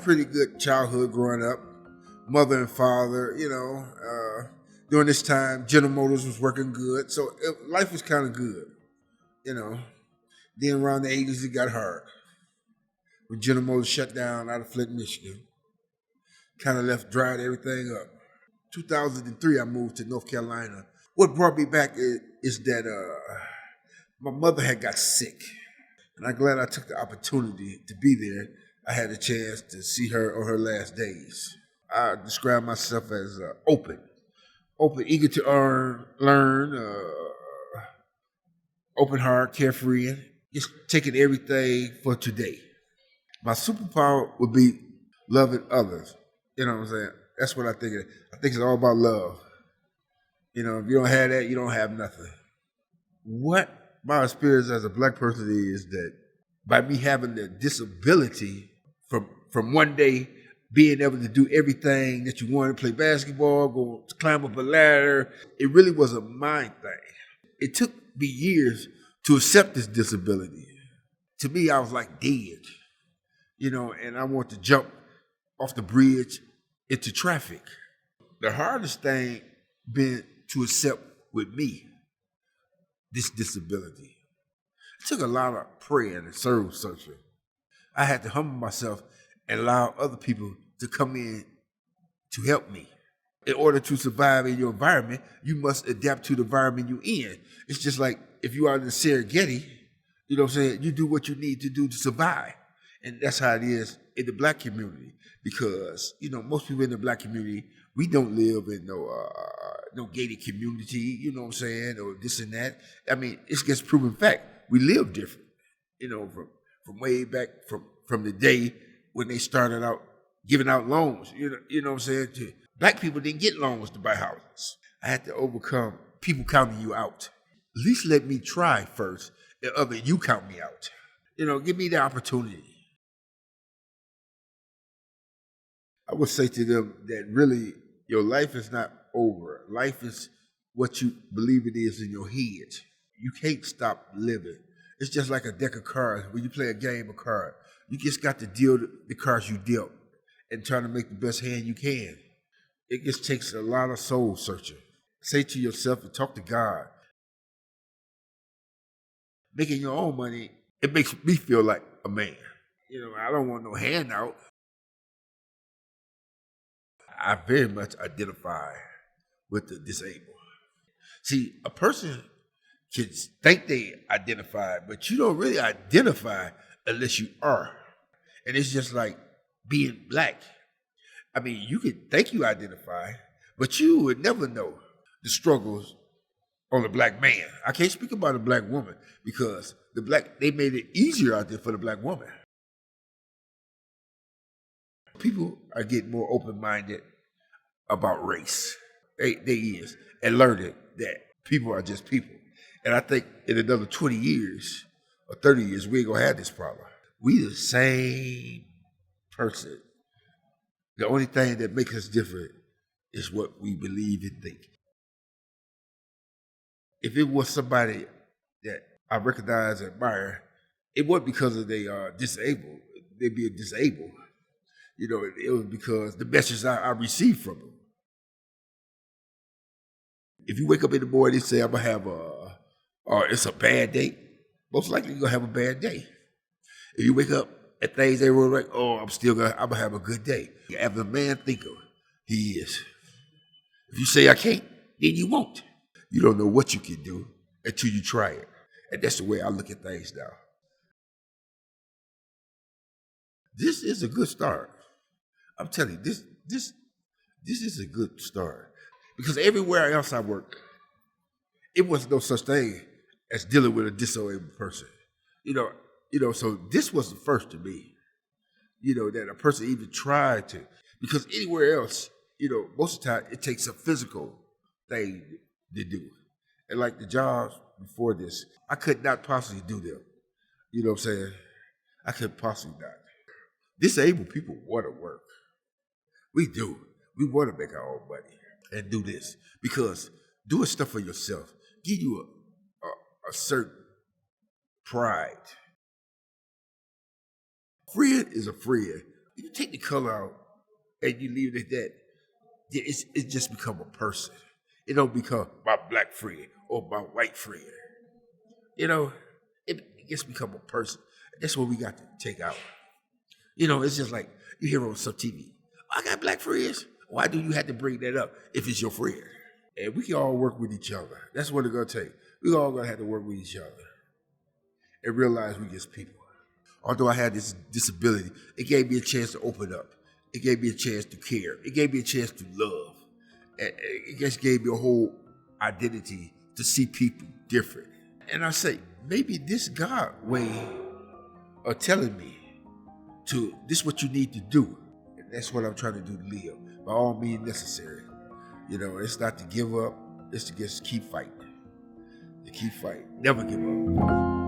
pretty good childhood growing up. Mother and father, during this time, General Motors was working good. So life was kind of good, you know. Then around the 80s, it got hard. When General Motors shut down out of Flint, Michigan, kind of dried everything up. 2003, I moved to North Carolina. What brought me back is that my mother had got sick. And I'm glad I took the opportunity to be there. I had a chance to see her on her last days. I describe myself as open, eager to learn, open heart, carefree, and just taking everything for today. My superpower would be loving others. You know what I'm saying? That's what I think. I think it's all about love. You know, if you don't have that, you don't have nothing. What my experience as a black person is that by me having the disability from one day being able to do everything that you want to play basketball, go climb up a ladder, it really was a mind thing. It took me years to accept this disability. To me, I was like dead, and I want to jump off the bridge into traffic. The hardest thing been to accept with me this disability. It took a lot of prayer and soul searching. I had to humble myself and allow other people to come in to help me. In order to survive in your environment, you must adapt to the environment you're in. It's just like if you are in the Serengeti, you know what I'm saying, you do what you need to do to survive. And that's how it is in the black community. Because, most people in the black community, we don't live in no gated community, you know what I'm saying, or this and that. I mean, it's just proven fact. We live different, from way back from the day when they started out giving out loans, you know what I'm saying? Black people didn't get loans to buy houses. I had to overcome people counting you out. At least let me try first, and other you count me out. Give me the opportunity. I would say to them that really your life is not over. Life is what you believe it is in your head. You can't stop living. It's just like a deck of cards. When you play a game of cards, you just got to deal the cards you dealt and try to make the best hand you can. It just takes a lot of soul searching. Say to yourself and talk to God. Making your own money, it makes me feel like a man. I don't want no handout. I very much identify with the disabled. See, a person can think they identify, but you don't really identify unless you are. And it's just like being black. I mean, you can think you identify, but you would never know the struggles on a black man. I can't speak about a black woman because they made it easier out there for the black woman. People are getting more open-minded about race. They is. And learning that people are just people. And I think in another 20 years or 30 years, we ain't gonna have this problem. We the same person. The only thing that makes us different is what we believe and think. If it was somebody that I recognize and admire, it wasn't because of they are disabled. They'd be disabled. It was because the message I received from them. If you wake up in the morning and say, I'm going to have it's a bad day, most likely you're going to have a bad day. If you wake up and things ain't really right, I'm going to have a good day. As a man thinker, he is. If you say I can't, then you won't. You don't know what you can do until you try it. And that's the way I look at things now. This is a good start. I'm telling you, this is a good start. Because everywhere else I worked, it was no such thing as dealing with a disabled person. So this was the first to me, that a person even tried to. Because anywhere else, most of the time, it takes a physical thing to do. And like the jobs before this, I could not possibly do them. You know what I'm saying? I could possibly not. Disabled people want to work. We do. We want to make our own money and do this. Because doing stuff for yourself give you a certain pride. Friend is a friend. you take the color out and you leave it at that, it just become a person. It don't become my black friend or my white friend. You know, it just become a person. That's what we got to take out. You know, it's just like you hear on some TV, I got black friends. Why do you have to bring that up if it's your friend? And we can all work with each other. That's what it's going to take. We all going to have to work with each other and realize we just people. Although I had this disability, it gave me a chance to open up. It gave me a chance to care. It gave me a chance to love. It just gave me a whole identity to see people different. And I say, maybe this God way of telling me this is what you need to do. And that's what I'm trying to do to live. By all means necessary. You know, it's not to give up. It's to just keep fighting. To keep fighting. Never give up.